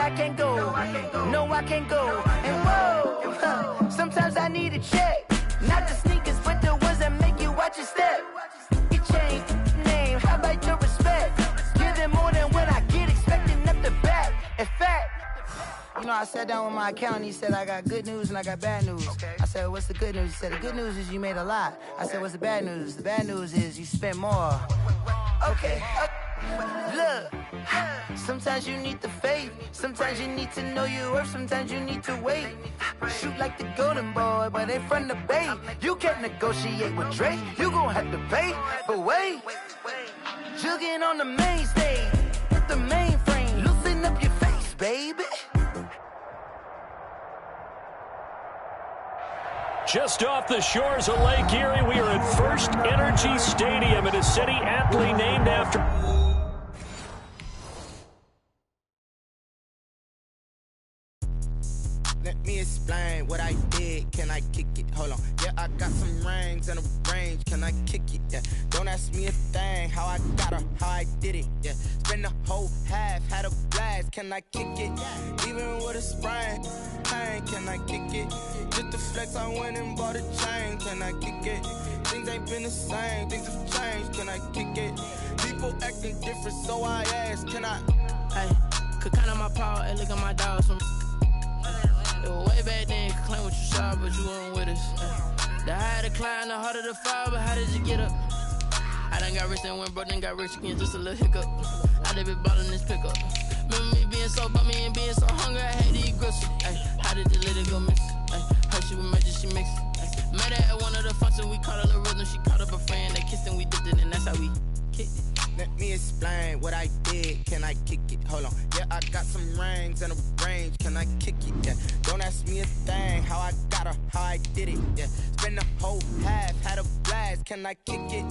I can't go. No, I can't go. And whoa, sometimes I need a check. Not the sneakers, but the ones that make you watch your step. You change name, how about your respect? Give them more than what I get, expecting up the back. In fact, you know, I sat down with my accountant. He said, I got good news and I got bad news. Okay. I said, what's the good news? He said, the good news is you made a lot. I said, what's the bad news? The bad news is you spent more. Okay. Look, sometimes you need the faith. Sometimes you need to know your worth. Sometimes you need to wait. Shoot like the golden boy, but in front of the bay. You can't negotiate with Drake. You gon' have to pay. But wait, jugging on the main stage with the mainframe. Loosen up your face, baby. Just off the shores of Lake Erie, we are at First Energy Stadium in a city aptly named after... Let me explain what I did. Can I kick it? Hold on. Yeah, I got some rings and a range. Can I kick it? Yeah. Don't ask me a thing. How I got her, how I did it. Yeah. Spend the whole half, had a blast. Can I kick it? Even with a sprain. Pain, can I kick it? Just the flex, I went and bought a chain. Can I kick it? Things ain't been the same. Things have changed. Can I kick it? People acting different, so I ask. Can I? Hey, could count on my power and look at my dogs from. It was way back then, you could claim what you saw, but you weren't with us. The higher the climb, the harder the fall, but how did you get up? I done got rich and went broke, then got rich again, just a little hiccup. I done been ballin' this pickup. Remember me being so bummy and being so hungry, I had to eat gristle. Ay, how did the little go miss? Ay, heard she was emergency mix. Met her at one of the functions, we caught a little rhythm, she caught up a friend, they kissed and we dipped it, and that's how we kicked it. Let me explain what I did. Can I kick it? Hold on. Yeah, I got some rings and a range. Can I kick it? Yeah. Don't ask me a thing. How I got her, how I did it. Yeah. Spend the whole half, had a blast. Can I kick it?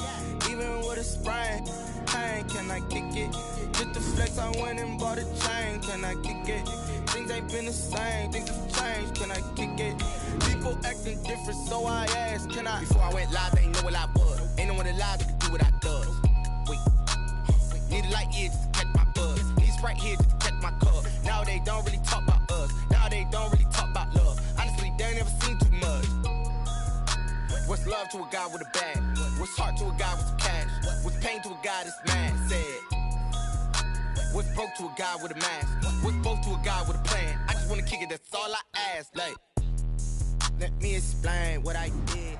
Even with a sprain. Pain, can I kick it? Just the flex, I went and bought a chain. Can I kick it? Things ain't been the same. Things have changed. Can I kick it? People acting different, so I asked. Can I? Before I went live, they ain't know what I was. Ain't no one alive that could do what I does. Need a light here just to catch my buzz. Need Sprite here just to catch my cup. Now they don't really talk about us. Now they don't really talk about love. Honestly, they ain't never seen too much. What's love to a guy with a bag? What's heart to a guy with some cash? What's pain to a guy that's mad? Said. What's broke to a guy with a mask? What's both to a guy with a plan? I just wanna kick it, that's all I ask. Like, let me explain what I did.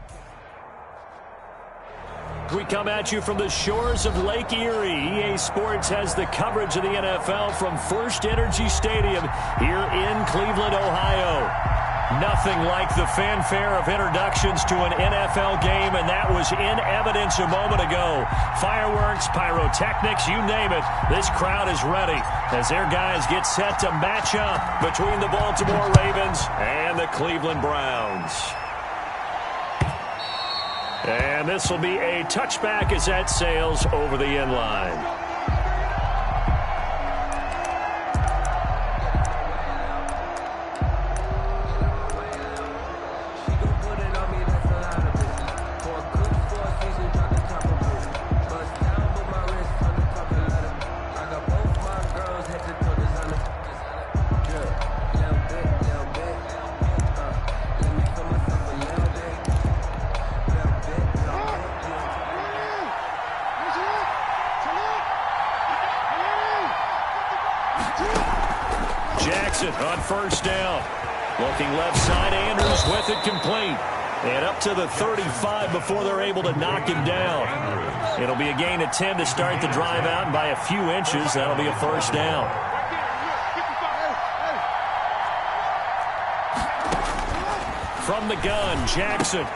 We come at you from the shores of Lake Erie. EA Sports has the coverage of the NFL from First Energy Stadium here in Cleveland, Ohio. Nothing like the fanfare of introductions to an NFL game, and that was in evidence a moment ago. Fireworks, pyrotechnics, you name it. This crowd is ready as their guys get set to match up between the Baltimore Ravens and the Cleveland Browns. And this will be a touchback as that sails over the end line. On first down. Looking left side, Andrews with it complete. And up to the 35 before they're able to knock him down. It'll be a gain of 10 to start the drive out, and by a few inches, that'll be a first down. From the gun, Jackson.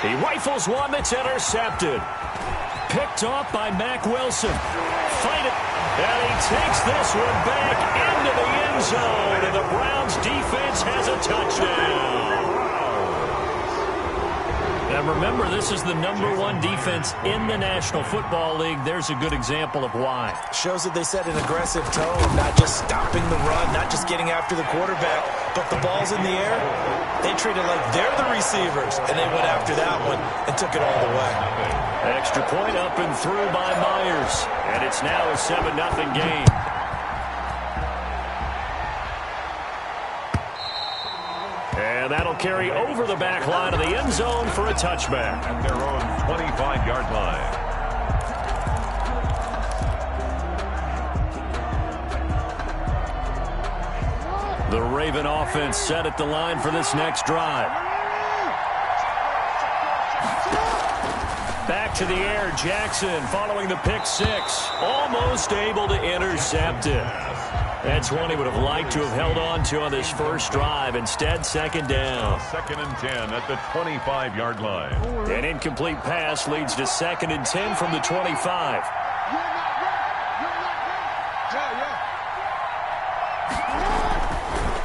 He rifles one that's intercepted. Picked off by Mack Wilson. Fight it. And he takes this one back into the end zone. And the Browns defense has a touchdown. And remember, this is the #1 defense in the National Football League. There's a good example of why. Shows that they set an aggressive tone, not just stopping the run, not just getting after the quarterback, but the ball's in the air. They treat it like they're the receivers, and they went after that one and took it all the way. Extra point up and through by Myers. And it's now a 7-0 game. that'll carry over the back line of the end zone for a touchback. At their own 25-yard line. The Raven offense set at the line for this next drive. Back to the air, Jackson following the pick six. Almost able to intercept it. That's one he would have liked to have held on to on this first drive. Instead, second down. 2nd and 10 at the 25-yard line. An incomplete pass leads to 2nd and 10 from the 25.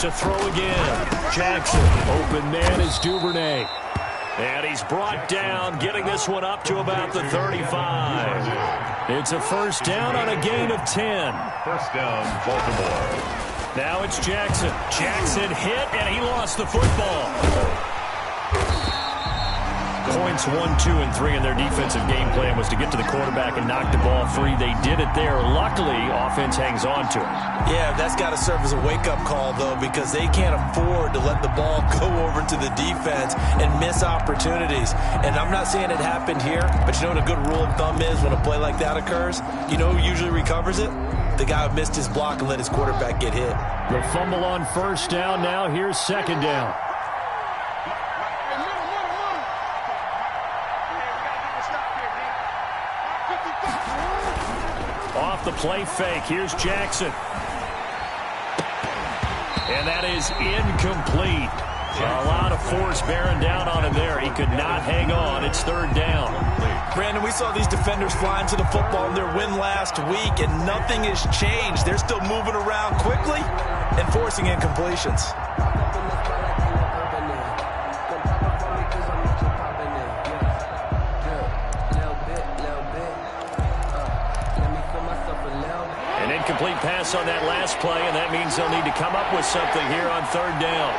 To throw again. Jackson. Open man is Duvernay. And he's brought down, getting this one up to about the 35. It's a first down on a gain of 10. First down, Baltimore. Now it's Jackson. Jackson hit, and he lost the football. Points 1, 2, and 3 in their defensive game plan was to get to the quarterback and knock the ball free. They did it there. Luckily, offense hangs on to it. Yeah, that's got to serve as a wake-up call, though, because they can't afford to let the ball go over to the defense and miss opportunities. And I'm not saying it happened here, but you know what a good rule of thumb is when a play like that occurs? You know who usually recovers it? The guy who missed his block and let his quarterback get hit. The fumble on first down. Now here's second down. Off the play fake, here's Jackson. And that is incomplete. A lot of force bearing down on him there. He could not hang on. It's third down. Brandon, we saw these defenders flying to the football in their win last week, and nothing has changed. They're still moving around quickly and forcing incompletions. Incomplete pass on that last play, and that means they'll need to come up with something here on third down.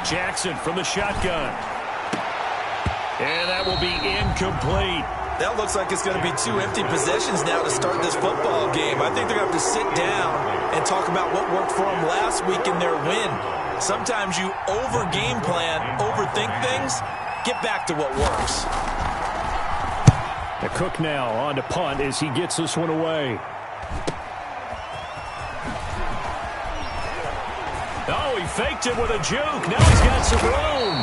Jackson from the shotgun. And that will be incomplete. That looks like it's going to be 2 empty possessions now to start this football game. I think they're going to have to sit down and talk about what worked for them last week in their win. Sometimes you over-game plan, overthink things. Get back to what works. The Cook now on to punt as he gets this one away. Oh, he faked it with a juke. Now he's got some room.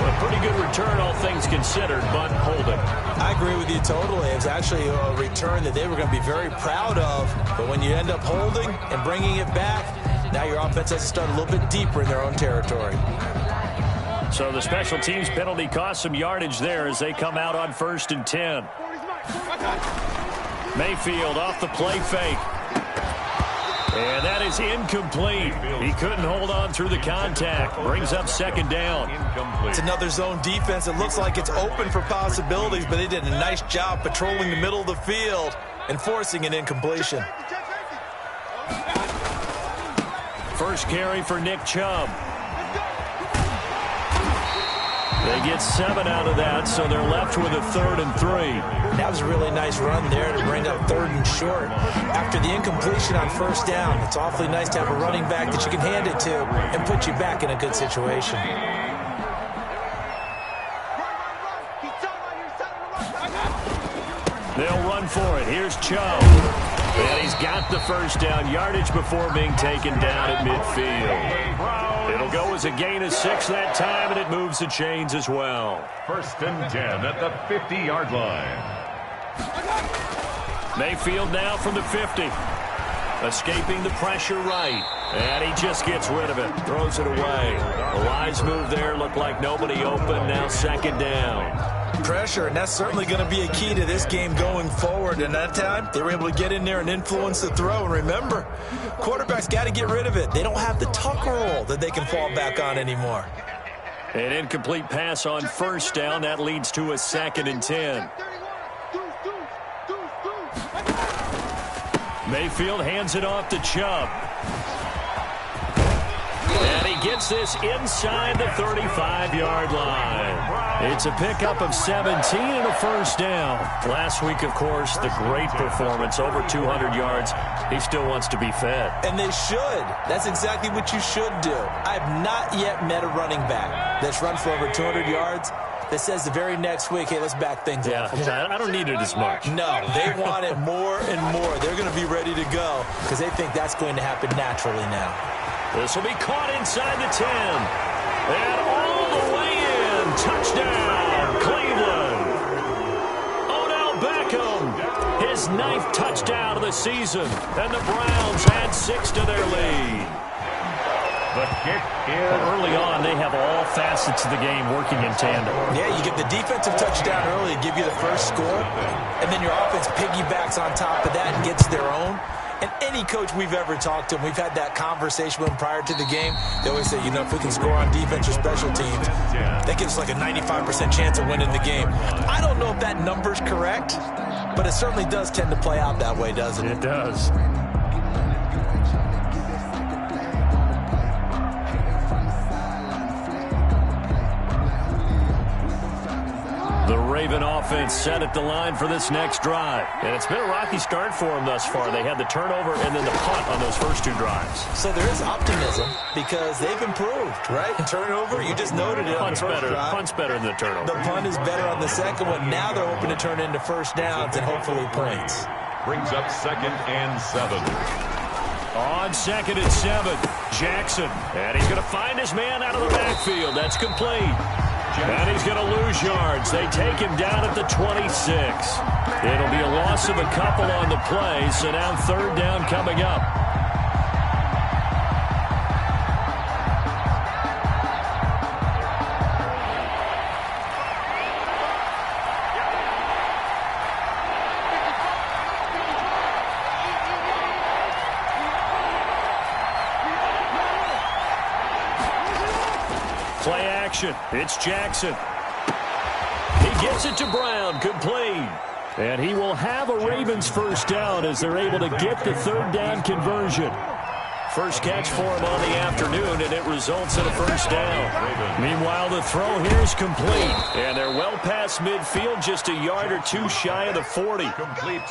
A pretty good return, all things considered, but holding. I agree with you totally. It's actually a return that they were going to be very proud of. But when you end up holding and bringing it back, now your offense has to start a little bit deeper in their own territory. So the special teams penalty cost some yardage there as they come out on 1st and 10. Mayfield off the play fake. And that is incomplete. He couldn't hold on through the contact. Brings up second down. It's another zone defense. It looks like it's open for possibilities, but they did a nice job patrolling the middle of the field and forcing an incompletion. First carry for Nick Chubb. They get 7 out of that, so they're left with a 3rd and 3. That was a really nice run there to bring up 3rd and short. After the incompletion on first down, it's awfully nice to have a running back that you can hand it to and put you back in a good situation. They'll run for it. Here's Chubb. And he's got the first down yardage before being taken down at midfield. It'll go as a gain of 6 that time, and it moves the chains as well. 1st and 10 at the 50-yard line. Mayfield now from the 50. Escaping the pressure right. And he just gets rid of it. Throws it away. A wise move there. Looked like nobody open. Now second down. Pressure, and that's certainly going to be a key to this game going forward. And that time, they were able to get in there and influence the throw. And remember, quarterbacks got to get rid of it. They don't have the tuck roll that they can fall back on anymore. An incomplete pass on first down. That leads to a 2nd and 10. Mayfield hands it off to Chubb. And he gets this inside the 35-yard line. It's a pickup of 17 and a first down. Last week, of course, the great performance, over 200 yards. He still wants to be fed. And they should. That's exactly what you should do. I've not yet met a running back that's run for over 200 yards that says the very next week, hey, let's back things up. Yeah, I don't need it as much. No, they want it more and more. They're going to be ready to go because they think that's going to happen naturally now. This will be caught inside the 10. And all the way in. Touchdown, Cleveland. Odell Beckham, his 9th touchdown of the season. And the Browns add 6 to their lead. The kick is early on, they have all facets of the game working in tandem. Yeah, you get the defensive touchdown early to give you the first score, and then your offense piggybacks on top of that and gets their own. And any coach we've ever talked to, we've had that conversation with them prior to the game. They always say, you know, if we can score on defense or special teams, that gives us like a 95% chance of winning the game. I don't know if that number's correct, but it certainly does tend to play out that way, doesn't it? It does. The Raven offense set at the line for this next drive. And it's been a rocky start for them thus far. They had the turnover and then the punt on those first 2 drives. So there is optimism because they've improved, right? Turnover, you just noted it. Punt's better than the turnover. The punt is better on the second one. Now they're hoping to turn into first downs and hopefully points. brings up 2nd and 7. On 2nd and 7, Jackson. And he's going to find his man out of the backfield. That's complete. And he's going to lose yards. They take him down at the 26. It'll be a loss of a couple on the play, so now 3rd down coming up. Play action. It's Jackson. He gets it to Brown. Complete. And he will have a Ravens first down as they're able to get the 3rd down conversion. First catch for him on the afternoon, and it results in a first down. Meanwhile, the throw here is complete. And they're well past midfield, just a yard or 2 shy of the 40.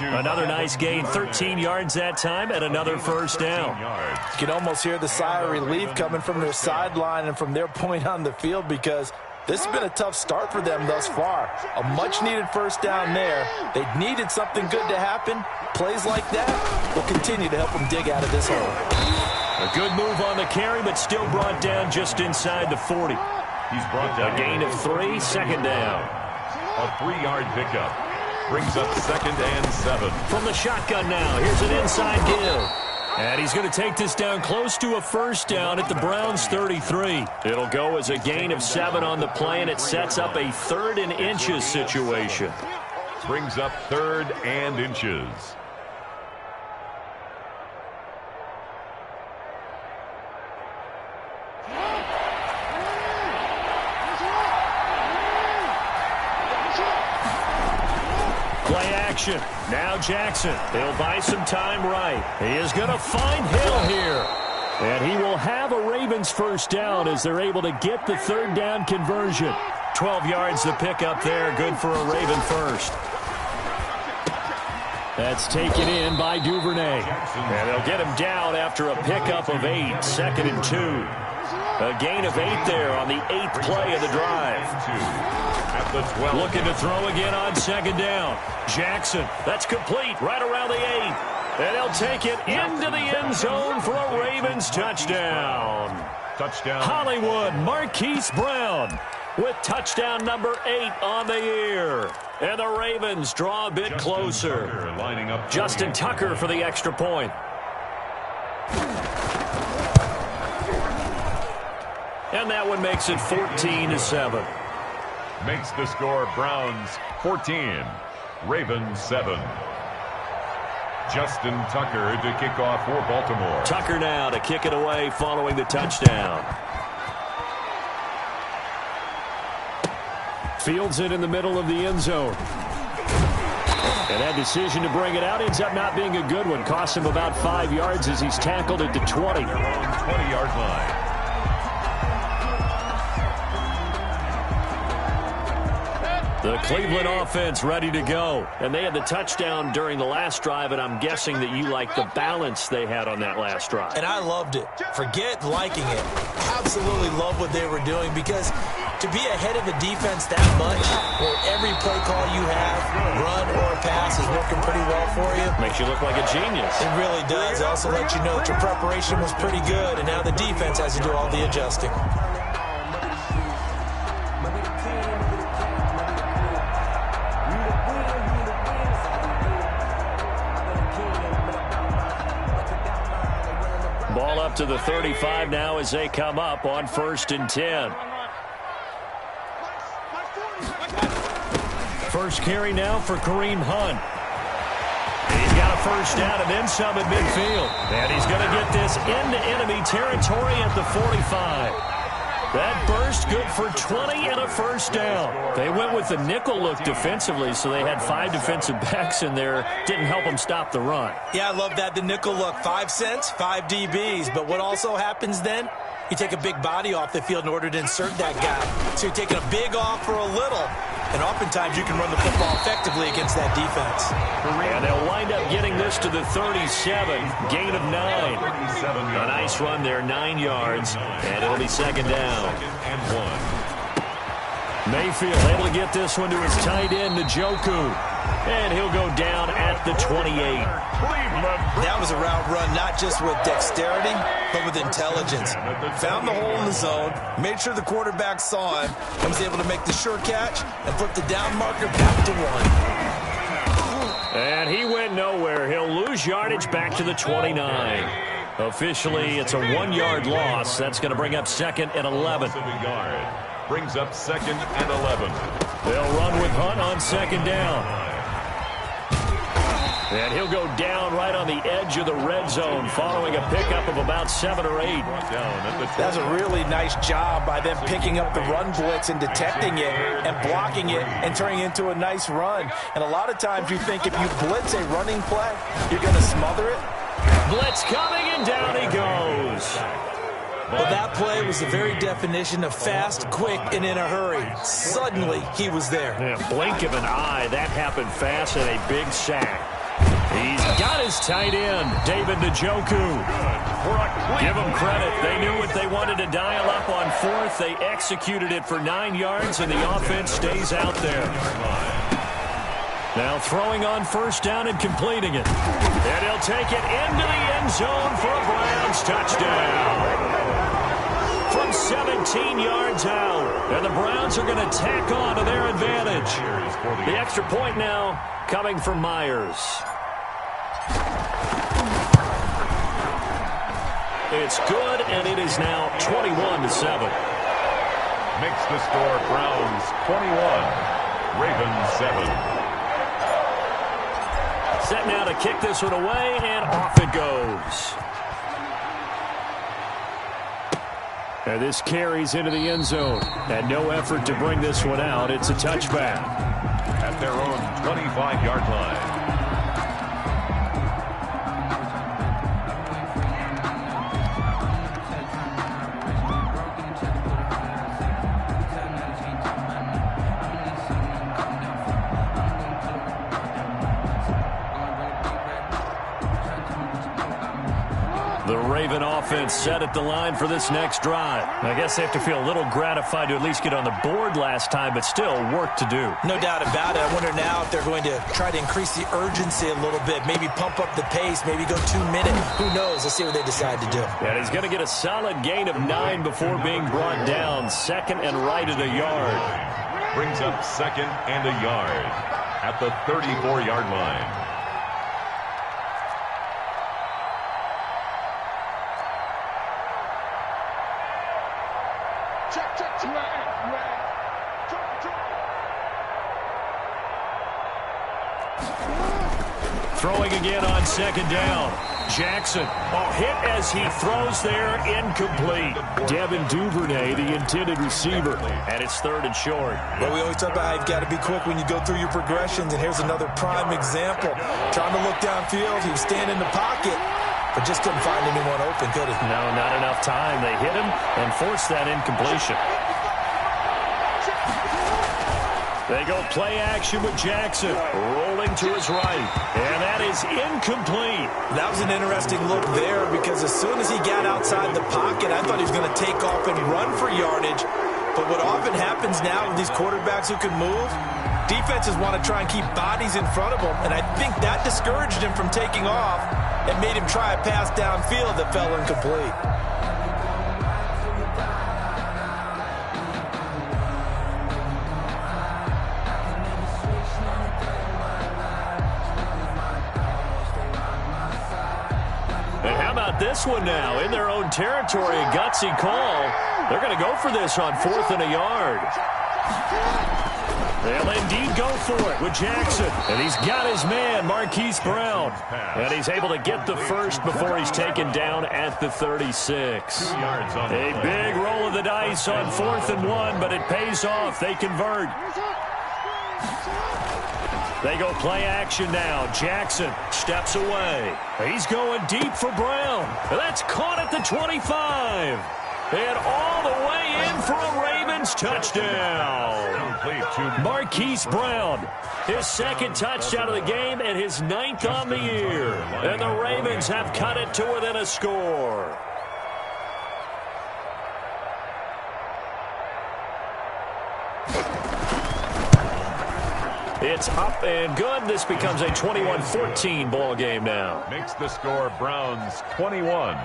Another nice gain, 13 yards that time, and another first down. You can almost hear the sigh of relief coming from their sideline and from their point on the field because this has been a tough start for them thus far. A much-needed first down there. They needed something good to happen. Plays like that will continue to help them dig out of this hole. A good move on the carry, but still brought down just inside the 40. He's brought down a gain of 3, 2nd down. A 3-yard pickup. Brings up 2nd and 7. From the shotgun now, here's an inside give. And he's going to take this down close to a first down at the Browns' 33. It'll go as a gain of 7 on the play, and it sets up a 3rd and inches situation. Brings up 3rd and inches. Play action. Now Jackson. He'll buy some time right. He is going to find Hill here. And he will have a Ravens first down as they're able to get the 3rd down conversion. 12 yards to pick up there. Good for a Raven first. That's taken in by Duvernay. And they'll get him down after a pickup of 8. 2nd and 2. A gain of 8 there on the 8th play of the drive. At the 12. Looking to throw again on 2nd down. Jackson, that's complete right around the 8. And he'll take it into the end zone for a Ravens touchdown. Touchdown. Hollywood Marquise Brown with touchdown number 8 on the year. And the Ravens draw a bit closer. Lining up Justin Tucker for the extra point. And that one makes it 14-7. Makes the score Browns 14, Ravens 7. Justin Tucker to kick off for Baltimore. Tucker now to kick it away following the touchdown. Fields it in the middle of the end zone. And that decision to bring it out ends up not being a good one. Costs him about 5 yards as he's tackled at the 20. 20-yard line. The Cleveland offense ready to go. And they had the touchdown during the last drive, and I'm guessing that you like the balance they had on that last drive. And I loved it. Forget liking it. Absolutely love what they were doing, because to be ahead of a defense that much, where every play call you have, run or pass, is working pretty well for you. Makes you look like a genius. It really does. It also lets you know that your preparation was pretty good, and now the defense has to do all the adjusting. Ball up to the 35 now as they come up on 1st and 10. First carry now for Kareem Hunt. He's got a first down and then some at midfield. And he's going to get this into enemy territory at the 45. That burst good for 20 and a first down. They went with the nickel look defensively, so they had 5 defensive backs in there. Didn't help them stop the run. Yeah, I love that, the nickel look. 5 cents, 5 DBs. But what also happens then? You take a big body off the field in order to insert that guy. So you're taking a big off for a little. And oftentimes you can run the football effectively against that defense. And they'll wind up getting this to the 37. Gain of 9. A nice run there, 9 yards. And it'll be 2nd down. Mayfield able to get this one to his tight end, Njoku. And he'll go down at the 28. That was a route run, not just with dexterity, but with intelligence. Found the hole in the zone, made sure the quarterback saw him, and was able to make the sure catch and put the down marker back to 1. And he went nowhere. He'll lose yardage back to the 29. Officially, it's a 1-yard loss. That's going to bring up 2nd and 11. Brings up 2nd and 11. They'll run with Hunt on 2nd down. And he'll go down right on the edge of the red zone following a pickup of about 7 or 8. That's a really nice job by them picking up the run blitz and detecting it and blocking it and turning it into a nice run. And a lot of times you think if you blitz a running play, you're going to smother it. Blitz coming, and down he goes. Well, that play was the very definition of fast, quick, and in a hurry. Suddenly, he was there. Yeah, blink of an eye. That happened fast and a big sack. He's got his tight end, David Njoku. Give them credit. They knew what they wanted to dial up on 4th. They executed it for 9 yards, and the offense stays out there. Now throwing on 1st down and completing it. And he'll take it into the end zone for a Browns touchdown. From 17 yards out. And the Browns are going to tack on to their advantage. The extra point now coming from Myers. It's good, and it is now 21-7. Makes the score Browns 21, Ravens 7. Set now to kick this one away, and off it goes. And this carries into the end zone. And no effort to bring this one out. It's a touchback. At their own 25-yard line. The Raven offense set at the line for this next drive. I guess they have to feel a little gratified to at least get on the board last time, but still work to do. No doubt about it. I wonder now if they're going to try to increase the urgency a little bit, maybe pump up the pace, maybe go 2 minutes. Who knows? Let's see what they decide to do. And he's going to get a solid gain of 9 before being brought down. 2nd and right at a yard. Brings up 2nd and a yard at the 34-yard line. Throwing again on 2nd down. Jackson, hit as he throws there, incomplete. Devin Duvernay, the intended receiver, and it's 3rd and short. Well, we always talk about how you've got to be quick when you go through your progressions, and here's another prime example. Trying to look downfield, he was standing in the pocket, but just couldn't find anyone open, could he? No, not enough time. They hit him and forced that incompletion. They go play action with Jackson, rolling to his right, and that is incomplete. That was an interesting look there because as soon as he got outside the pocket, I thought he was going to take off and run for yardage. But what often happens now with these quarterbacks who can move, defenses want to try and keep bodies in front of them, and I think that discouraged him from taking off and made him try a pass downfield that fell incomplete. And how about this one now? In their own territory, a gutsy call. They're going to go for this on 4th and a yard. They'll indeed go for it with Jackson. And he's got his man, Marquise Brown. And he's able to get the first before he's taken down at the 36. A big roll of the dice on 4th and 1, but it pays off. They convert. They go play action now. Jackson steps away. He's going deep for Brown. That's caught at the 25. And all the way in for a Ravens touchdown. Marquise Brown, his second touchdown of the game and his 9th on the year. And the Ravens have cut it to within a score. It's up and good. This becomes a 21-14 ball game now. Makes the score Browns 21,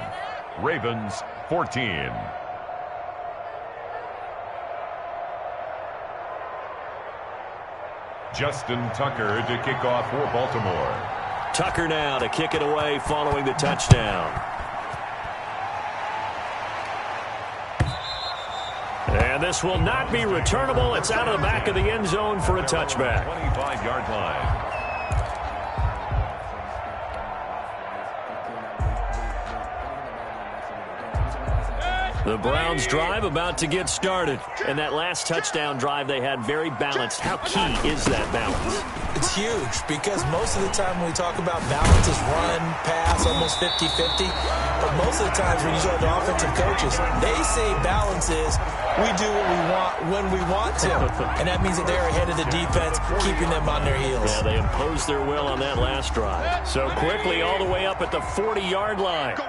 Ravens 14. Justin Tucker to kick off for Baltimore. Tucker now to kick it away following the touchdown. And this will not be returnable. It's out of the back of the end zone for a touchback. 25-yard line. The Browns drive about to get started. And that last touchdown drive they had very balanced. How key is that balance? It's huge because most of the time when we talk about balance is run, pass, almost 50-50. But most of the times when you talk to offensive coaches, they say balance is we do what we want when we want to. And that means that they're ahead of the defense, keeping them on their heels. Yeah, they imposed their will on that last drive. So quickly all the way up at the 40-yard line.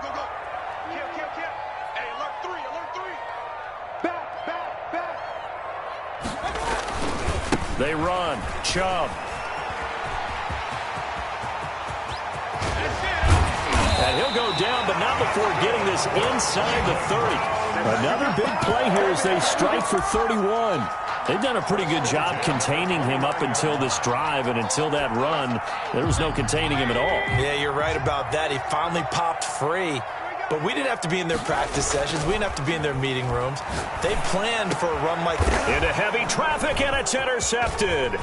They run. Chubb. And he'll go down, but not before getting this inside the 30. Another big play here as they strike for 31. They've done a pretty good job containing him up until this drive, and until that run, there was no containing him at all. Yeah, you're right about that. He finally popped free. But we didn't have to be in their practice sessions. We didn't have to be in their meeting rooms. They planned for a run like that. Into heavy traffic, and it's intercepted.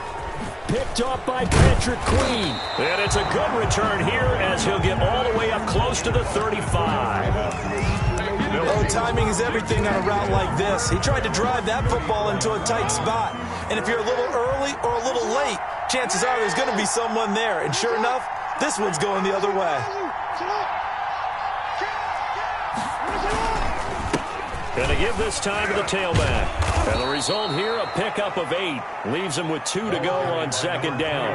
Picked off by Patrick Queen. And it's a good return here as he'll get all the way up close to the 35. Oh, timing is everything on a route like this. He tried to drive that football into a tight spot. And if you're a little early or a little late, chances are there's going to be someone there. And sure enough, this one's going the other way. Going to give this time to the tailback. And the result here, a pickup of 8. Leaves him with 2 to go on second down.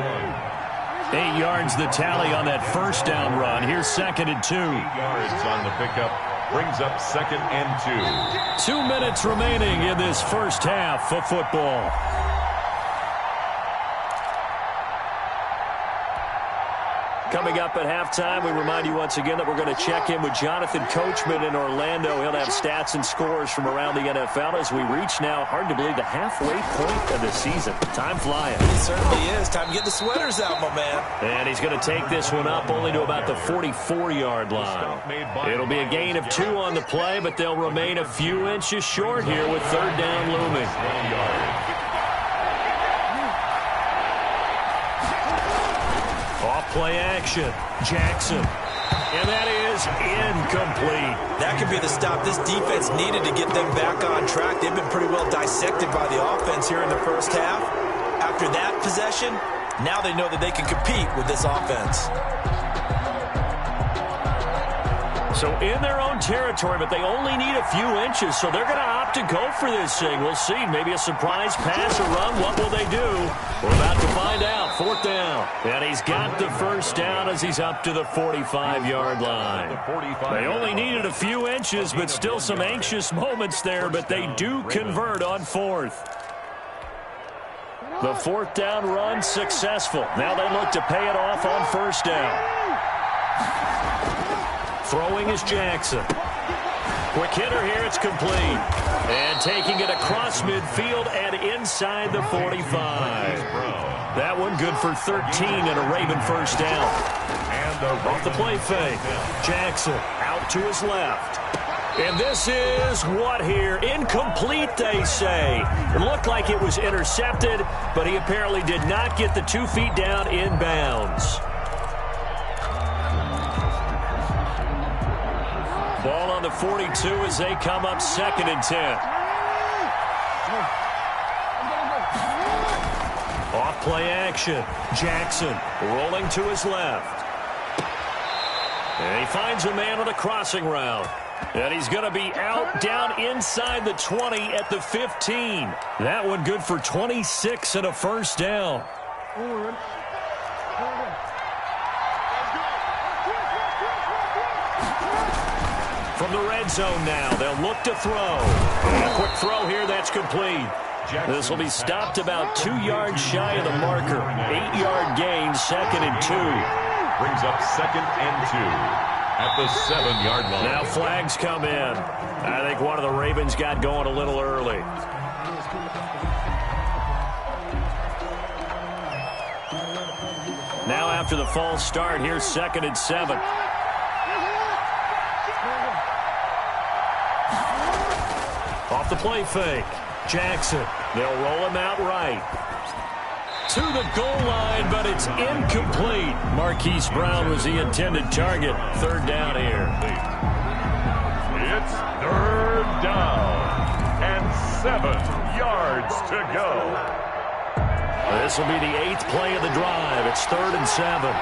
8 yards the tally on that first down run. Here's 2nd and 2. 8 yards on the pickup. Brings up 2nd and 2. 2 minutes remaining in this first half of football. Coming up at halftime, we remind you once again that we're going to check in with Jonathan Coachman in Orlando. He'll have stats and scores from around the NFL as we reach now, hard to believe, the halfway point of the season. Time flying. It certainly is. Time to get the sweaters out, my man. And he's going to take this one up only to about the 44-yard line. It'll be a gain of 2 on the play, but they'll remain a few inches short here with 3rd down looming. Play action. Jackson. And that is incomplete. That could be the stop this defense needed to get them back on track. They've been pretty well dissected by the offense here in the first half. After that possession, now they know that they can compete with this offense. So in their own territory, but they only need a few inches, so they're going to opt to go for this thing. We'll see. Maybe a surprise pass or run. What will they do? We're about to find out. 4th down. And he's got the first down as he's up to the 45-yard line. They only needed a few inches, but still some anxious moments there, but they do convert on 4th. The 4th down run successful. Now they look to pay it off on 1st down. Throwing is Jackson. Quick hitter here, it's complete. And taking it across midfield and inside the 45. That one good for 13 and a Raven first down. Off the play fake. Jackson out to his left. And this is what here? Incomplete, they say. It looked like it was intercepted, but he apparently did not get the 2 feet down in bounds. Ball on the 42 as they come up 2nd and 10. Off play action. Jackson rolling to his left. And he finds a man on a crossing route. And he's going to be out down inside the 20 at the 15. That one good for 26 and a first down. From the red zone now, they'll look to throw. And a quick throw here, that's complete. This will be stopped about 2 yards shy of the marker. 8-yard gain, 2nd and 2. Brings up 2nd and 2 at the 7-yard line. Now flags come in. I think one of the Ravens got going a little early. Now after the false start, here's 2nd and 7. Off the play fake. Jackson. They'll roll him out right. To the goal line, but it's incomplete. Marquise Brown was the intended target. 3rd down here. It's 3rd down and 7 yards to go. This will be the 8th play of the drive. It's 3rd and 7.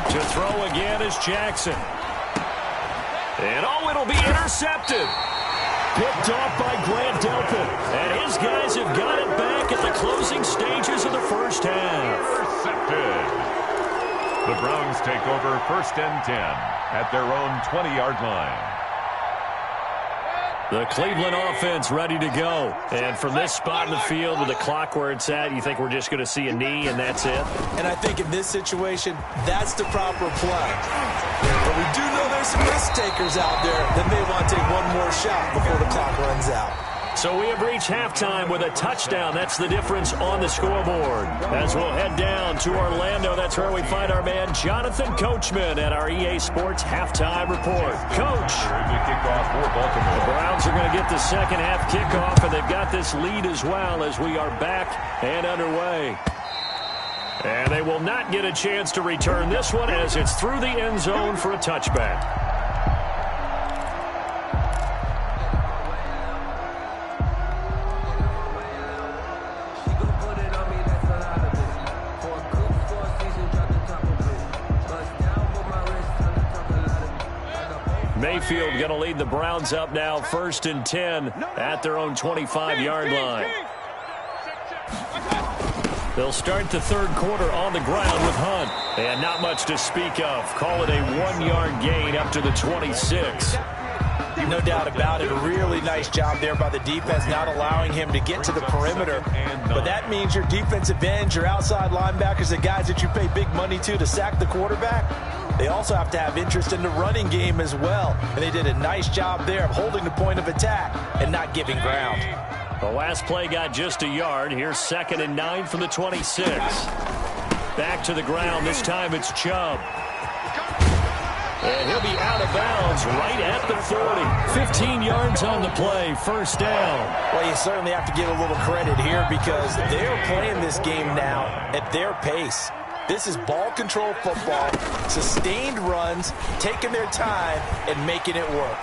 To throw again is Jackson. And oh, it'll be intercepted. Picked off by Grant Delpit. And his guys have got it back at the closing stages of the first half. Intercepted. The Browns take over 1st and 10 at their own 20-yard line. The Cleveland offense ready to go. And from this spot in the field with the clock where it's at, you think we're just going to see a knee and that's it? And I think in this situation, that's the proper play. But we do know there's some risk takers out there that may want to take one more shot before the clock runs out. So we have reached halftime with a touchdown. That's the difference on the scoreboard. As we'll head down to Orlando, that's where we find our man Jonathan Coachman at our EA Sports Halftime Report. Coach. The Browns are going to get the second half kickoff, and they've got this lead as well as we are back and underway. And they will not get a chance to return this one as it's through the end zone for a touchback. Mayfield going to lead the Browns up now, 1st and 10 at their own 25-yard line. They'll start the 3rd quarter on the ground with Hunt. And not much to speak of. Call it a 1-yard gain up to the 26. No doubt about it. A really nice job there by the defense, not allowing him to get to the perimeter. But that means your defensive ends, your outside linebackers, the guys that you pay big money to sack the quarterback, they also have to have interest in the running game as well. And they did a nice job there of holding the point of attack and not giving ground. The last play got just a yard. Here's 2nd and 9 from the 26. Back to the ground. This time it's Chubb. And he'll be out of bounds right at the 40. 15 yards on the play. First down. Well, you certainly have to give a little credit here because they're playing this game now at their pace. This is ball control football, sustained runs, taking their time, and making it work.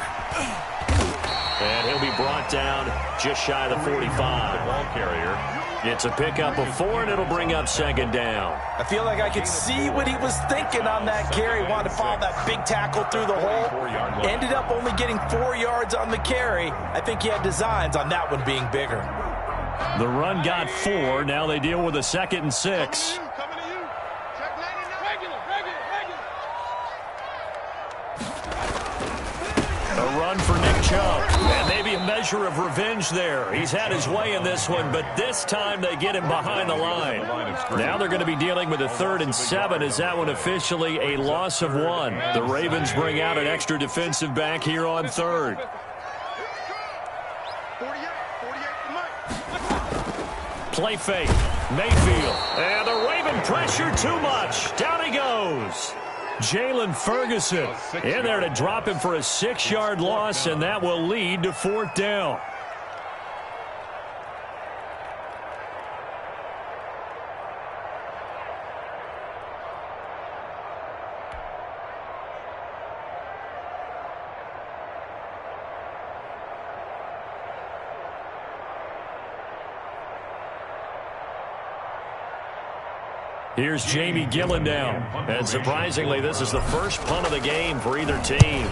And he'll be brought down just shy of the 45. The ball carrier. It's a pickup of 4, and it'll bring up second down. I feel like I could see what he was thinking on that carry. Wanted to follow that big tackle through the hole. Ended up only getting 4 yards on the carry. I think he had designs on that one being bigger. The run got 4. Now they deal with a 2nd and 6. A run for Nick Chubb. And maybe a measure of revenge there. He's had his way in this one, but this time they get him behind the line. Now they're going to be dealing with a 3rd and 7. Is that one officially a loss of 1? The Ravens bring out an extra defensive back here on 3rd. Play fake. Mayfield. And the Raven pressure too much. Down he goes. Jalen Ferguson in there to drop him for a 6-yard loss, and that will lead to 4th down. Here's Jamie Gillen down. And surprisingly, this is the first punt of the game for either team.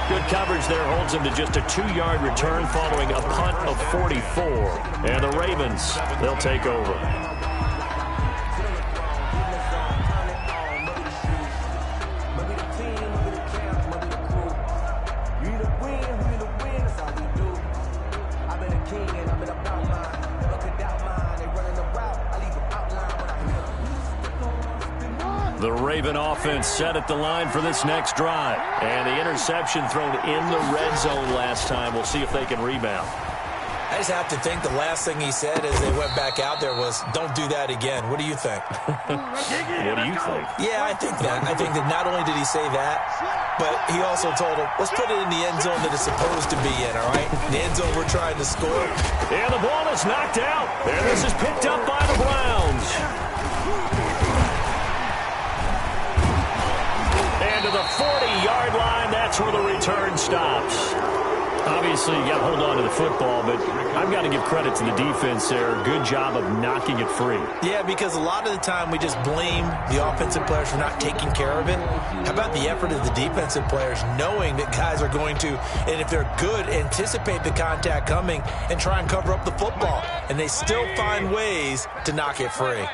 Good coverage there holds him to just a 2-yard return following a punt of 44. And the Ravens, they'll take over. The Raven offense set at the line for this next drive. And the interception thrown in the red zone last time. We'll see if they can rebound. I just have to think the last thing he said as they went back out there was, don't do that again. What do you think? What do you think? Yeah, I think that. I think that not only did he say that, but he also told him, let's put it in the end zone that it's supposed to be in, all right? The end zone we're trying to score. And the ball is knocked out. And this is picked up by the Browns. And to the 40-yard line, that's where the return stops. Obviously, you got to hold on to the football, but I've got to give credit to the defense there. Good job of knocking it free. Yeah, because a lot of the time we just blame the offensive players for not taking care of it. How about the effort of the defensive players knowing that guys are going to, and if they're good, anticipate the contact coming and try and cover up the football. And they still find ways to knock it free.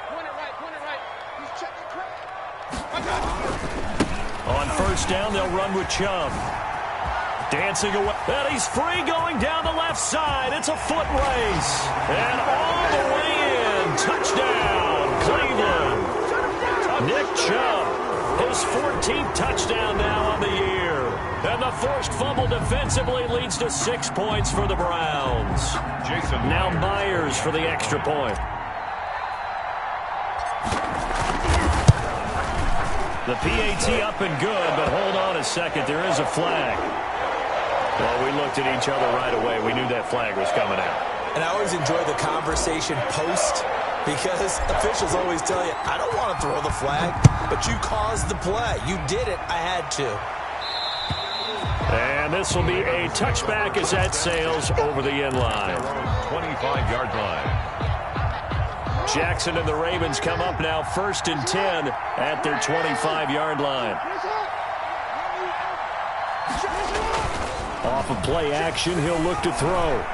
On first down, they'll run with Chubb. Dancing away. And he's free going down the left side. It's a foot race. And all the way in. Touchdown, Cleveland. Nick Chubb, his 14th touchdown now on the year. And the forced fumble defensively leads to 6 points for the Browns. Now Myers for the extra point. The PAT up and good, but hold on a second. There is a flag. Well, we looked at each other right away. We knew that flag was coming out. And I always enjoy the conversation post because officials always tell you, I don't want to throw the flag, but you caused the play. You did it. I had to. And this will be a touchback as that sails over the end line. 25-yard line. Jackson and the Ravens come up now 1st and 10 at their 25-yard line. Off of play action, he'll look to throw.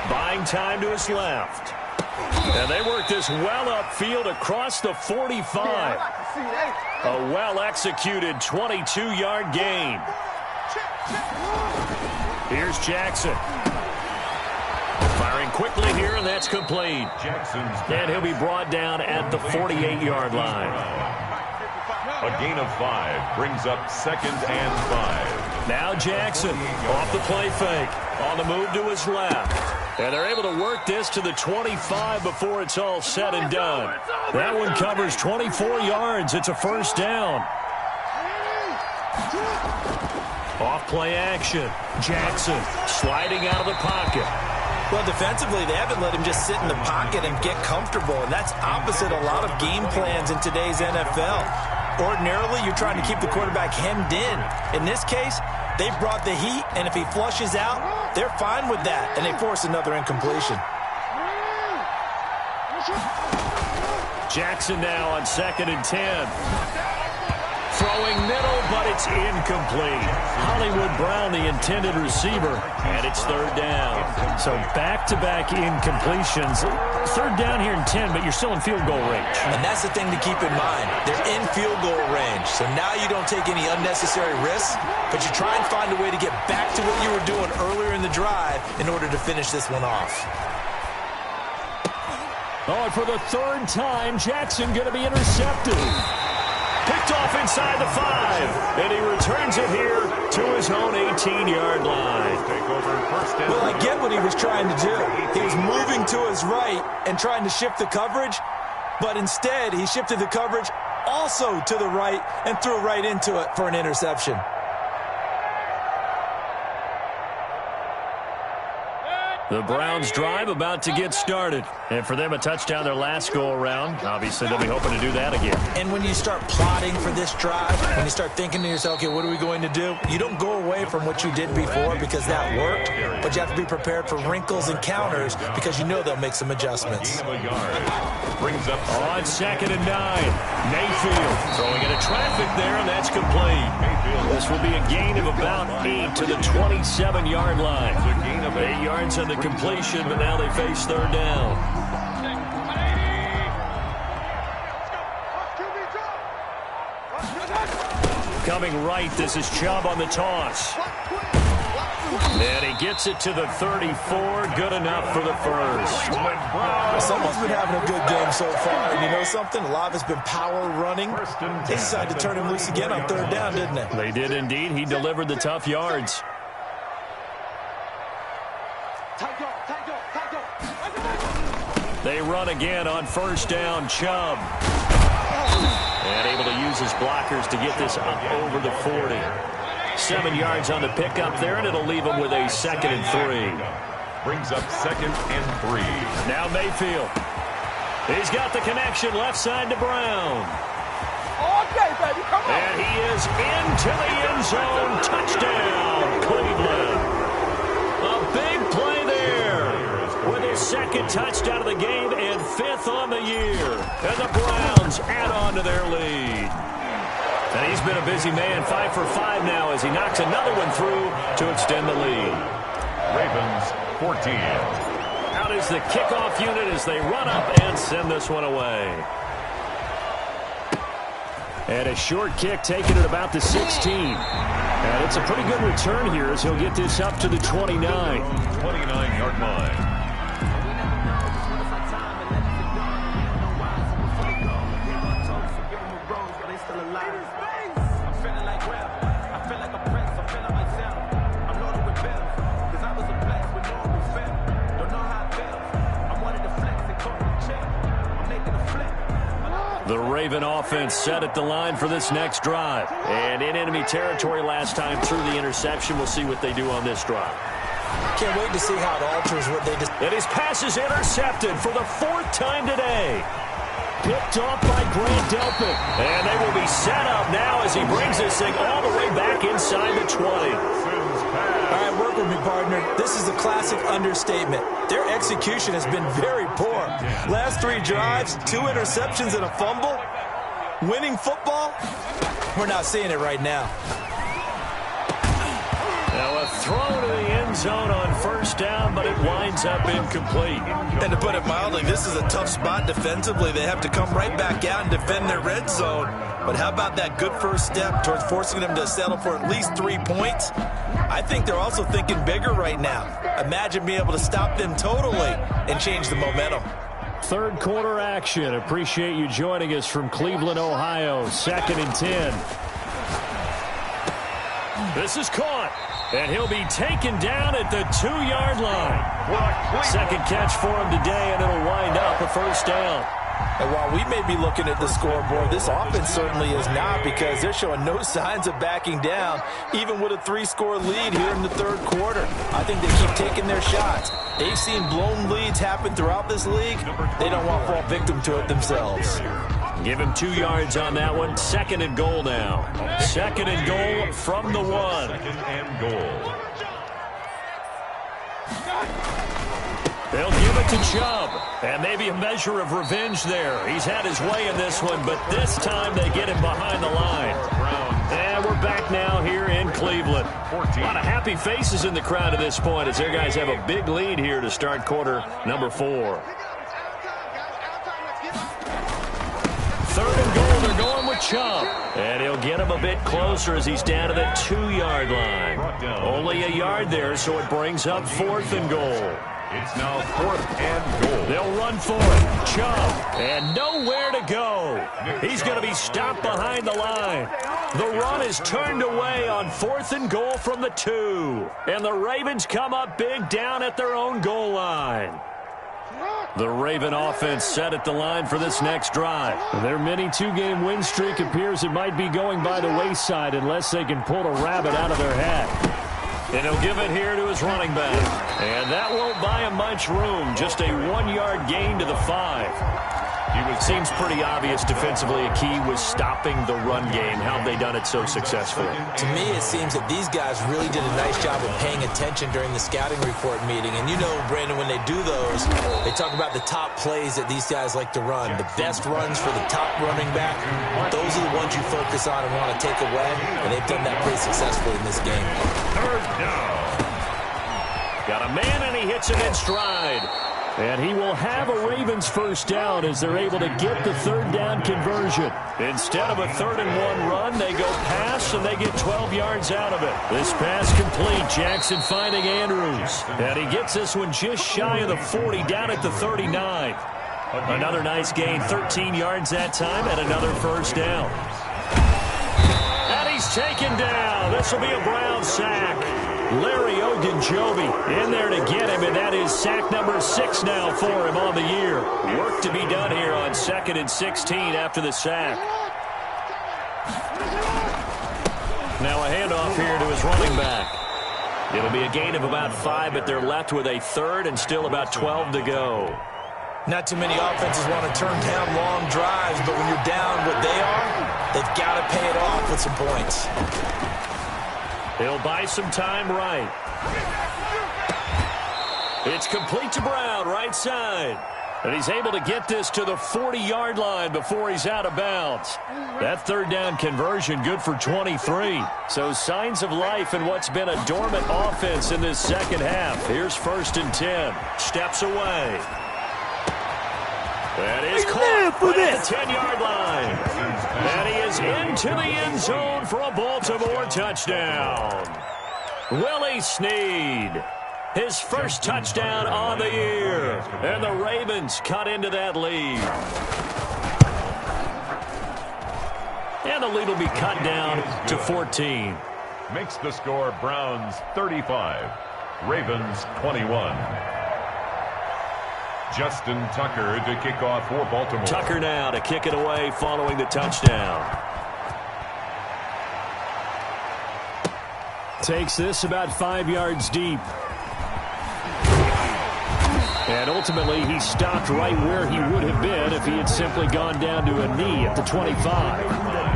Buying time to his left. And they work this well upfield across the 45. A well-executed 22-yard gain. Here's Jackson. Firing quickly here, and that's complete. And he'll be brought down at the 48-yard line. A gain of 5 brings up 2nd and 5. Now Jackson off the play fake. On the move to his left. And they're able to work this to the 25 before it's all said and done. That one covers 24 yards. It's a first down. Off play action. Jackson sliding out of the pocket. Well, defensively, they haven't let him just sit in the pocket and get comfortable, and that's opposite a lot of game plans in today's NFL. Ordinarily, you're trying to keep the quarterback hemmed in. In this case, they brought the heat, and if he flushes out, they're fine with that, and they force another incompletion. Jackson now on 2nd and 10. Throwing middle, but it's incomplete. Hollywood Brown, the intended receiver, and it's 3rd down. So back-to-back incompletions. 3rd down here in 10, but you're still in field goal range. And that's the thing to keep in mind. They're in field goal range. So now you don't take any unnecessary risks, but you try and find a way to get back to what you were doing earlier in the drive in order to finish this one off. Oh, and for the 3rd time, Jackson going to be intercepted. Picked off inside the 5, and he returns it here to his own 18-yard line. Well, I get what he was trying to do. He was moving to his right and trying to shift the coverage, but instead he shifted the coverage also to the right and threw right into it for an interception. The Browns drive about to get started. And for them, a touchdown their last go-around. Obviously, they'll be hoping to do that again. And when you start plotting for this drive, when you start thinking to yourself, okay, what are we going to do? You don't go away from what you did before because that worked, but you have to be prepared for wrinkles and counters because you know they'll make some adjustments. Brings up on 2nd and 9. Mayfield throwing into traffic there, and that's complete. This will be a gain of about 8 to the 27-yard line. 8 yards on the completion, but now they face 3rd down. Coming right, this is Chubb on the toss. And he gets it to the 34. Good enough for the first. Someone's been having a good game so far. And you know something? A lot of it's been power running. They decided to turn him loose again on 3rd down, didn't they? They did indeed. He delivered the tough yards. They run again on 1st down. Chubb. And able to use his blockers to get this up over the 40. 7 yards on the pickup there, and it'll leave him with a 2nd and 3. Brings up 2nd and 3. Now Mayfield. He's got the connection left side to Brown. Okay, baby, come on. And he is into the end zone. Touchdown, Cleveland. A big play there with his 2nd touchdown of the game and 5th on the year. And the Browns add on to their lead. And he's been a busy man, 5 for 5 now as he knocks another one through to extend the lead. Ravens 14. Out is the kickoff unit as they run up and send this one away. And a short kick taken at about the 16. And it's a pretty good return here as he'll get this up to the 29. 29-yard line. The Raven offense set at the line for this next drive. And in enemy territory last time through the interception. We'll see what they do on this drive. Can't wait to see how it alters what they just... And his pass is intercepted for the 4th time today. Picked off by Grant Delpit. And they will be set up now as he brings this thing all the way back inside the 20. All right, work with me, partner. This is a classic understatement. Their execution has been very poor. Last 3 drives, 2 interceptions and a fumble. Winning football? We're not seeing it right now. Now a throw to the end zone on 1st down, but it winds up incomplete. And to put it mildly, this is a tough spot defensively. They have to come right back out and defend their red zone. But how about that good first step towards forcing them to settle for at least 3 points? I think they're also thinking bigger right now. Imagine being able to stop them totally and change the momentum. 3rd quarter action. Appreciate you joining us from Cleveland, Ohio. 2nd and 10. This is caught. And he'll be taken down at the 2-yard line. 2nd catch for him today, and it'll wind up a 1st down. And while we may be looking at the scoreboard, this offense certainly is not, because they're showing no signs of backing down, even with a 3-score lead here in the 3rd quarter. I think they keep taking their shots. They've seen blown leads happen throughout this league. They don't want to fall victim to it themselves. Give him 2 yards on that one. 2nd and goal now. 2nd and goal from the 1. 2nd and goal. They'll give it to Chubb. And maybe a measure of revenge there. He's had his way in this one, but this time they get him behind the line. And we're back now here in Cleveland. A lot of happy faces in the crowd at this point as their guys have a big lead here to start quarter number 4. 3rd and goal, they're going with Chubb. And he'll get him a bit closer as he's down to the 2-yard line. Only a yard there, so it brings up 4th and goal. It's now 4th and goal. They'll run for it. Chubb. And nowhere to go. He's going to be stopped behind the line. The run is turned away on 4th and goal from the 2. And the Ravens come up big down at their own goal line. The Raven offense set at the line for this next drive. Their mini 2-game win streak appears it might be going by the wayside unless they can pull a rabbit out of their hat. And he'll give it here to his running back. And that won't buy him much room. Just a 1-yard gain to the 5. It seems pretty obvious defensively a key was stopping the run game. How have they done it so successfully? To me, it seems that these guys really did a nice job of paying attention during the scouting report meeting. And you know, Brandon, when they do those, they talk about the top plays that these guys like to run. The best runs for the top running back. Those are the ones you focus on and want to take away. And they've done that pretty successfully in this game. 3rd down. Got a man and he hits him in stride. And he will have a Ravens 1st down as they're able to get the 3rd down conversion. Instead of a 3rd and 1 run, they go pass and they get 12 yards out of it. This pass complete. Jackson finding Andrews. And he gets this one just shy of the 40 down at the 39. Another nice gain, 13 yards that time and another 1st down. And he's taken down. This will be a Brown sack. Larry Ogunjobi in there to get him, and that is sack number 6 now for him on the year. Work to be done here on 2nd and 16 after the sack. Now a handoff here to his running back. It'll be a gain of about 5, but they're left with a 3rd and still about 12 to go. Not too many offenses want to turn down long drives, but when you're down what they are, they've got to pay it off with some points. He'll buy some time right. It's complete to Brown, right side. And he's able to get this to the 40-yard line before he's out of bounds. That 3rd down conversion good for 23. So signs of life in what's been a dormant offense in this 2nd half. Here's 1st and 10. Steps away. That is caught right at the 10-yard line. And he is into the end zone for a Baltimore touchdown. Willie Snead, his 1st touchdown on the year. And the Ravens cut into that lead. And the lead will be cut down to 14. Makes the score Browns 35, Ravens 21. Justin Tucker to kick off for Baltimore. Tucker now to kick it away following the touchdown. Takes this about 5 yards deep. And ultimately he stopped right where he would have been if he had simply gone down to a knee at the 25.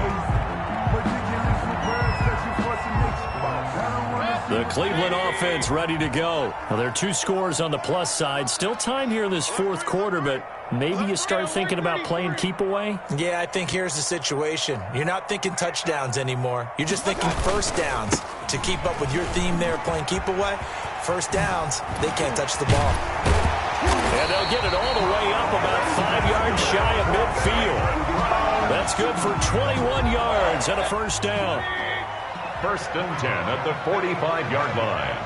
The Cleveland offense ready to go. Well, there are 2 scores on the plus side. Still time here in this 4th quarter, but maybe you start thinking about playing keep away? Yeah, I think here's the situation. You're not thinking touchdowns anymore. You're just thinking 1st downs. To keep up with your theme there, playing keep away, 1st downs, they can't touch the ball. And they'll get it all the way up about 5 yards shy of midfield. That's good for 21 yards and a 1st down. 1st and 10 at the 45-yard line.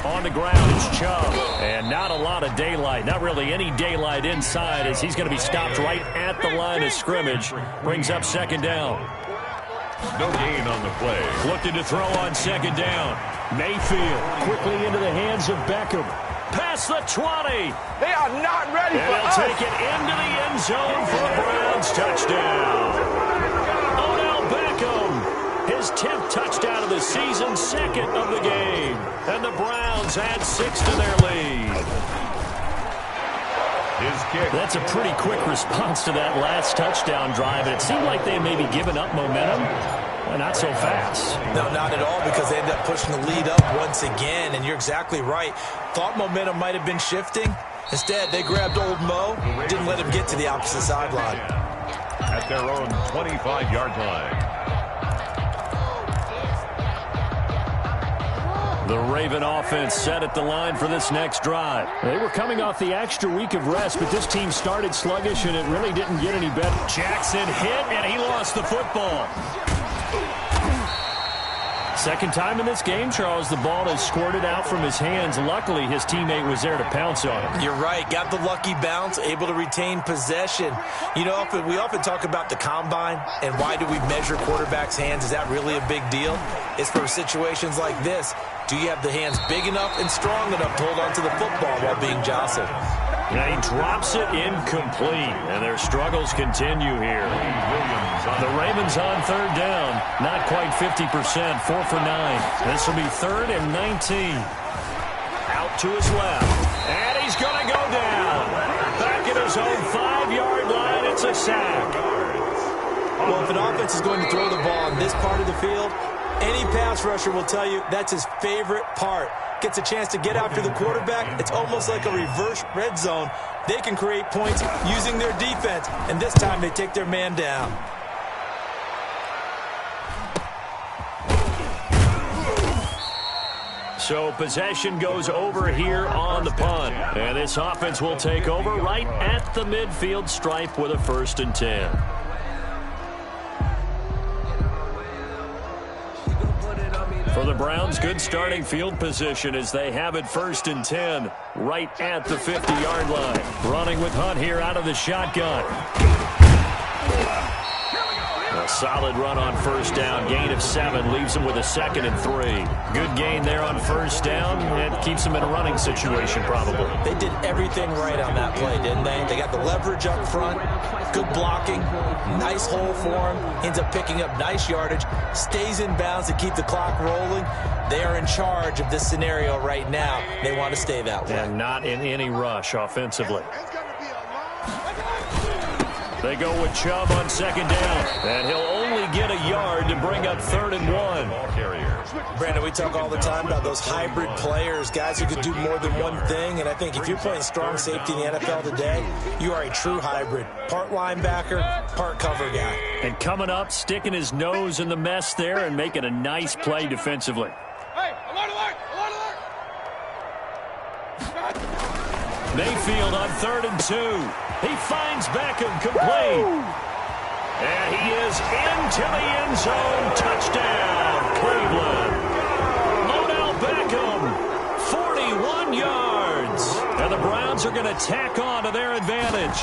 On the ground is Chubb. And not a lot of daylight. Not really any daylight inside as he's going to be stopped right at the line of scrimmage. Brings up 2nd down. No gain on the play. Looking to throw on 2nd down. Mayfield quickly into the hands of Beckham. Past the 20. They are not ready for us. They'll take it into the end zone for a Browns touchdown. Odell Beckham. His 10th touchdown of the season, 2nd of the game. And the Browns add 6 to their lead. His kick. That's a pretty quick response to that last touchdown drive. It seemed like they had maybe given up momentum. Not so fast. No, not at all, because they ended up pushing the lead up once again, and you're exactly right. Thought momentum might have been shifting. Instead, they grabbed old Mo, didn't let him get to the opposite sideline. At their own 25-yard line. The Raven offense set at the line for this next drive. They were coming off the extra week of rest, but this team started sluggish, and it really didn't get any better. Jackson hit, and he lost the football. Second time in this game, Charles, the ball has squirted out from his hands. Luckily, his teammate was there to pounce on him. You're right. Got the lucky bounce, able to retain possession. You know, we often talk about the combine and why do we measure quarterbacks' hands. Is that really a big deal? It's for situations like this. Do you have the hands big enough and strong enough to hold onto the football while being jostled? And he drops it incomplete, and their struggles continue here. The Ravens on third down, not quite 50%, 4 for 9. This will be 3rd and 19. Out to his left, and he's going to go down. Back at his own 5-yard line, it's a sack. Well, if an offense is going to throw the ball on this part of the field, any pass rusher will tell you that's his favorite part. Gets a chance to get after the quarterback. It's almost like a reverse red zone. They can create points using their defense, and this time they take their man down. So possession goes over here on the punt, and this offense will take over right at the midfield stripe with a 1st and 10. For the Browns, good starting field position as they have it 1st and 10 right at the 50-yard line. Running with Hunt here out of the shotgun. A solid run on 1st down. Gain of 7 leaves him with a 2nd and 3. Good gain there on 1st down. It keeps him in a running situation probably. They did everything right on that play, didn't they? They got the leverage up front, good blocking, nice hole for him, ends up picking up nice yardage, stays in bounds to keep the clock rolling. They are in charge of this scenario right now. They want to stay that way. And not in any rush offensively. They go with Chubb on 2nd down, and he'll only get a yard to bring up 3rd and 1. Brandon, we talk all the time about those hybrid players, guys who could do more than one thing, and I think if you're playing strong safety in the NFL today, you are a true hybrid. Part linebacker, part cover guy. And coming up, sticking his nose in the mess there and making a nice play defensively. Hey, alert! Mayfield on 3rd and 2. He finds Beckham complete. And he is into the end zone. Touchdown, Cleveland. Odell Beckham, 41 yards. And the Browns are going to tack on to their advantage.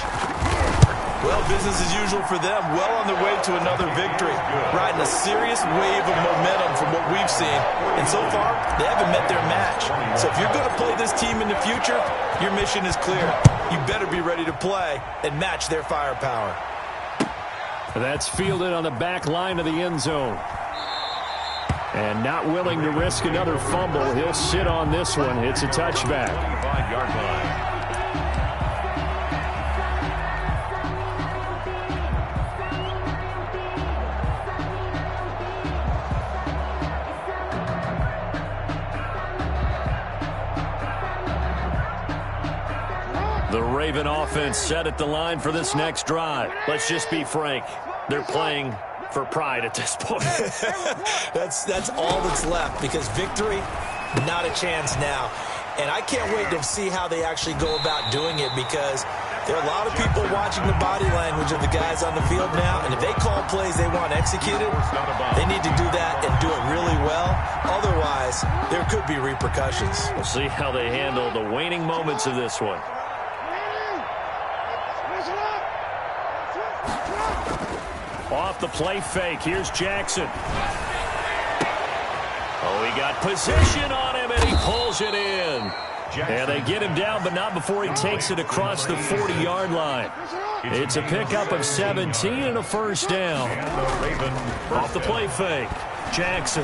Well, business as usual for them. Well on their way to another victory. Riding a serious wave of momentum from what we've seen. And so far, they haven't met their match. So if you're going to play this team in the future, your mission is clear. You better be ready to play and match their firepower. That's fielded on the back line of the end zone. And not willing to risk another fumble. He'll sit on this one. It's a touchback. 5-yard line. The Raven offense set at the line for this next drive. Let's just be frank. They're playing for pride at this point. That's all that's left, because victory, not a chance now. And I can't wait to see how they actually go about doing it, because there are a lot of people watching the body language of the guys on the field now, and if they call plays they want executed, they need to do that and do it really well. Otherwise, there could be repercussions. We'll see how they handle the waning moments of this one. Off the play fake. Here's Jackson. Oh, he got position on him, and he pulls it in. And they get him down, but not before he takes it across the 40-yard line. It's a pickup of 17 and a 1st down. Off the play fake. Jackson.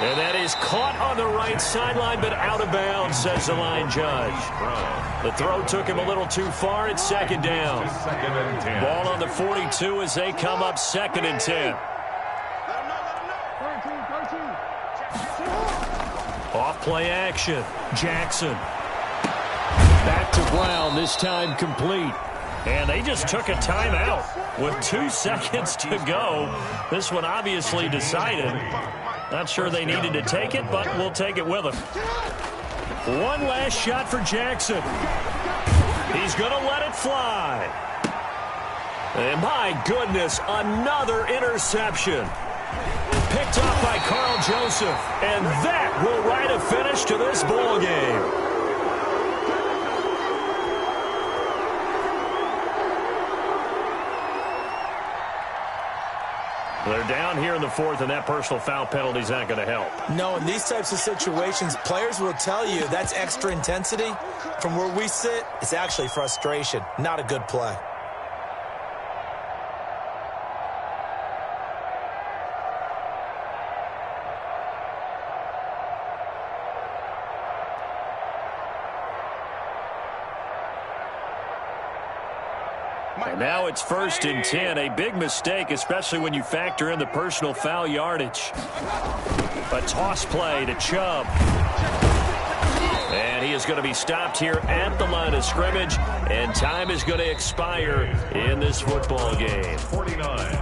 And that is caught on the right sideline, but out of bounds, says the line judge. The throw took him a little too far. It's second down. Ball on the 42 as they come up 2nd and 10. Off play action. Jackson. Back to Brown, this time complete. And they just took a timeout with 2 seconds to go. This one obviously decided. Not sure they needed to take it, but we'll take it with them. One last shot for Jackson. He's going to let it fly. And my goodness, another interception. Picked off by Carl Joseph. And that will write a finish to this ball game. They're down here in the 4th, and that personal foul penalty is not going to help. No, in these types of situations, players will tell you that's extra intensity. From where we sit, it's actually frustration, not a good play. And now it's 1st and 10. A big mistake, especially when you factor in the personal foul yardage. A toss play to Chubb. And he is going to be stopped here at the line of scrimmage. And time is going to expire in this football game. 49.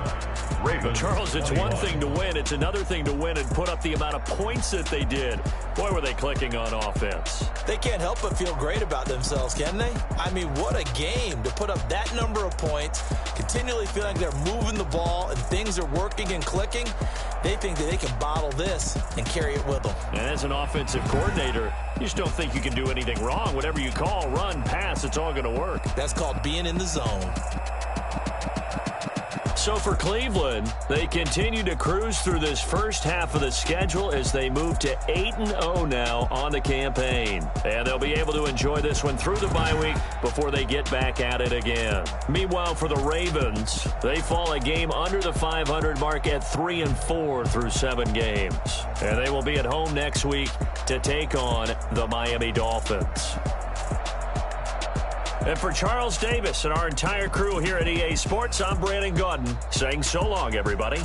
Ravens. Charles, it's one thing to win. It's another thing to win and put up the amount of points that they did. Boy, were they clicking on offense. They can't help but feel great about themselves, can they? I mean, what a game to put up that number of points, continually feeling like they're moving the ball and things are working and clicking. They think that they can bottle this and carry it with them. And as an offensive coordinator, you just don't think you can do anything wrong. Whatever you call, run, pass, it's all going to work. That's called being in the zone. So for Cleveland, they continue to cruise through this first half of the schedule as they move to 8-0 now on the campaign. And they'll be able to enjoy this one through the bye week before they get back at it again. Meanwhile, for the Ravens, they fall a game under the 500 mark at 3-4 through 7 games. And they will be at home next week to take on the Miami Dolphins. And for Charles Davis and our entire crew here at EA Sports, I'm Brandon Gaudin saying so long, everybody.